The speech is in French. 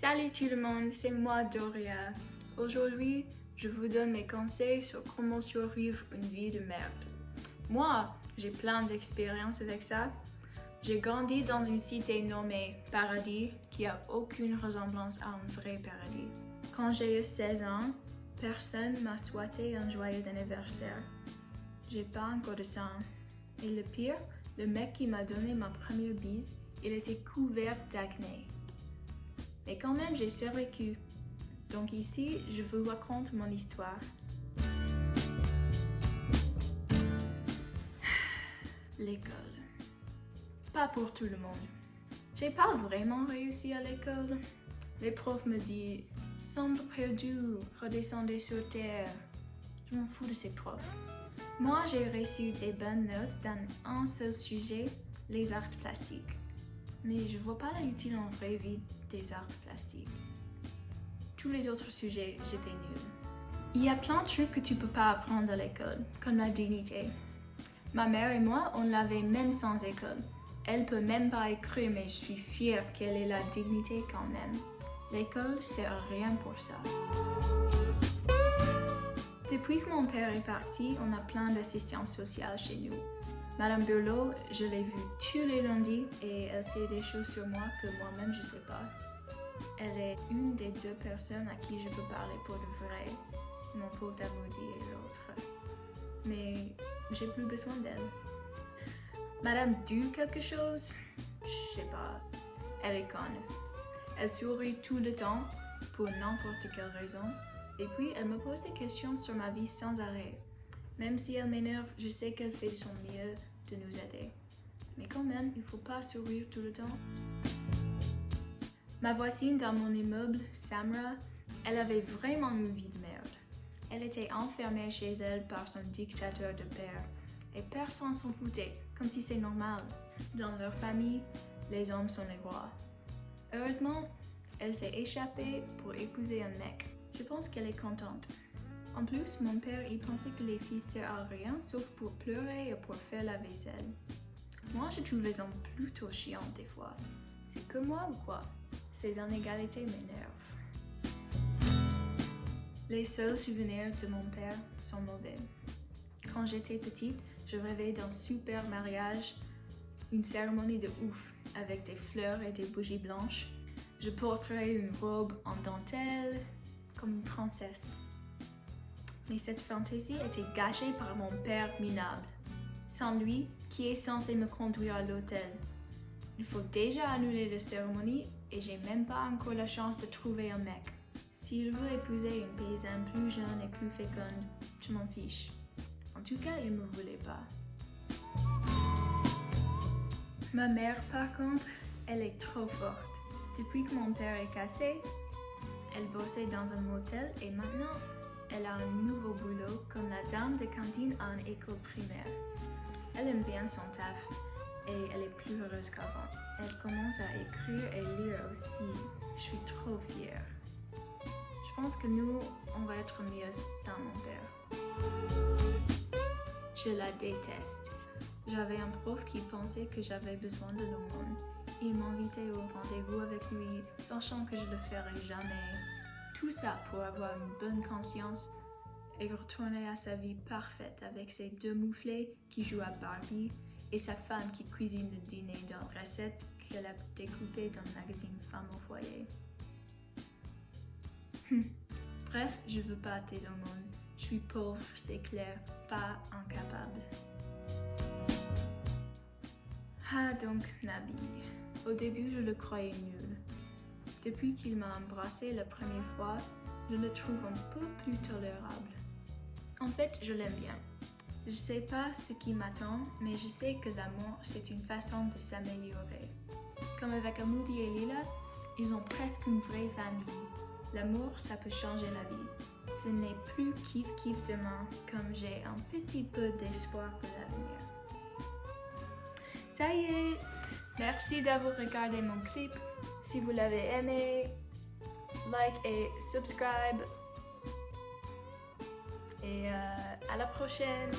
Salut tout le monde, c'est moi Doria. Aujourd'hui, je vous donne mes conseils sur comment survivre une vie de merde. Moi, j'ai plein d'expériences avec ça. J'ai grandi dans une cité nommée Paradis qui a aucune ressemblance à un vrai paradis. Quand j'ai eu 16 ans, personne m'a souhaité un joyeux anniversaire. J'ai pas encore de ça. Et le pire, le mec qui m'a donné ma première bise, il était couvert d'acné. Mais quand même, j'ai survécu. Donc ici, je vous raconte mon histoire. L'école. Pas pour tout le monde. J'ai pas vraiment réussi à l'école. Les profs me disent « Semble perdu, redescendez sur terre ». Je m'en fous de ces profs. Moi, j'ai reçu des bonnes notes dans un seul sujet, les arts plastiques. Mais je vois pas l'utilité en vraie vie des arts plastiques. Tous les autres sujets, j'étais nulle. Il y a plein de trucs que tu peux pas apprendre à l'école, comme la dignité. Ma mère et moi, on l'avait même sans école. Elle peut même pas écrire, mais je suis fière qu'elle ait la dignité quand même. L'école sert à rien pour ça. Depuis que mon père est parti, on a plein d'assistantes sociales chez nous. Madame Burlot, je l'ai vue tous les lundis et elle sait des choses sur moi que moi-même je sais pas. Elle est une des deux personnes à qui je peux parler pour de vrai, mon pote à maudit et l'autre. Mais j'ai plus besoin d'elle. Madame Du quelque chose? Je sais pas. Elle est conne. Elle sourit tout le temps pour n'importe quelle raison. Et puis elle me pose des questions sur ma vie sans arrêt. Même si elle m'énerve, je sais qu'elle fait de son mieux de nous aider. Mais quand même, il faut pas sourire tout le temps. Ma voisine dans mon immeuble, Samra, elle avait vraiment une vie de merde. Elle était enfermée chez elle par son dictateur de père. Et personne s'en foutait, comme si c'est normal. Dans leur famille, les hommes sont les rois. Heureusement, elle s'est échappée pour épouser un mec. Je pense qu'elle est contente. En plus, mon père, il pensait que les filles servent à rien sauf pour pleurer et pour faire la vaisselle. Moi, je trouve les hommes plutôt chiants des fois. C'est que moi ou quoi? Ces inégalités m'énervent. Les seuls souvenirs de mon père sont mauvais. Quand j'étais petite, je rêvais d'un super mariage, une cérémonie de ouf, avec des fleurs et des bougies blanches. Je porterais une robe en dentelle, comme une princesse. Mais cette fantaisie était gâchée par mon père minable. Sans lui, qui est censé me conduire à l'hôtel? Il faut déjà annuler la cérémonie et j'ai même pas encore la chance de trouver un mec. S'il veut épouser une paysanne plus jeune et plus féconde, je m'en fiche. En tout cas, il me voulait pas. Ma mère, par contre, elle est trop forte. Depuis que mon père est cassé, elle bossait dans un motel et maintenant, elle a un nouveau boulot comme la dame de cantine à une école primaire. Elle aime bien son taf et elle est plus heureuse qu'avant. Elle commence à écrire et lire aussi. Je suis trop fière. Je pense que nous, on va être mieux sans mon père. Je la déteste. J'avais un prof qui pensait que j'avais besoin de l'aumône. Il m'invitait au rendez-vous avec lui, sachant que je le ferais jamais. Tout ça pour avoir une bonne conscience et retourner à sa vie parfaite avec ses deux mouflets qui jouent à Barbie et sa femme qui cuisine le dîner d'une recette qu'elle a découpée dans le magazine Femme au foyer. Bref, je veux pas tes aumônes. Je suis pauvre, c'est clair, pas incapable. Ah donc, Nabi. Au début, je le croyais nul. Depuis qu'il m'a embrassé la première fois, je le trouve un peu plus tolérable. En fait, je l'aime bien. Je sais pas ce qui m'attend, mais je sais que l'amour, c'est une façon de s'améliorer. Comme avec Amoudi et Lila, ils ont presque une vraie famille. L'amour, ça peut changer la vie. Ce n'est plus kiff-kiff demain, comme j'ai un petit peu d'espoir pour l'avenir. Ça y est! Merci d'avoir regardé mon clip. Si vous l'avez aimé, like et subscribe. Et à la prochaine!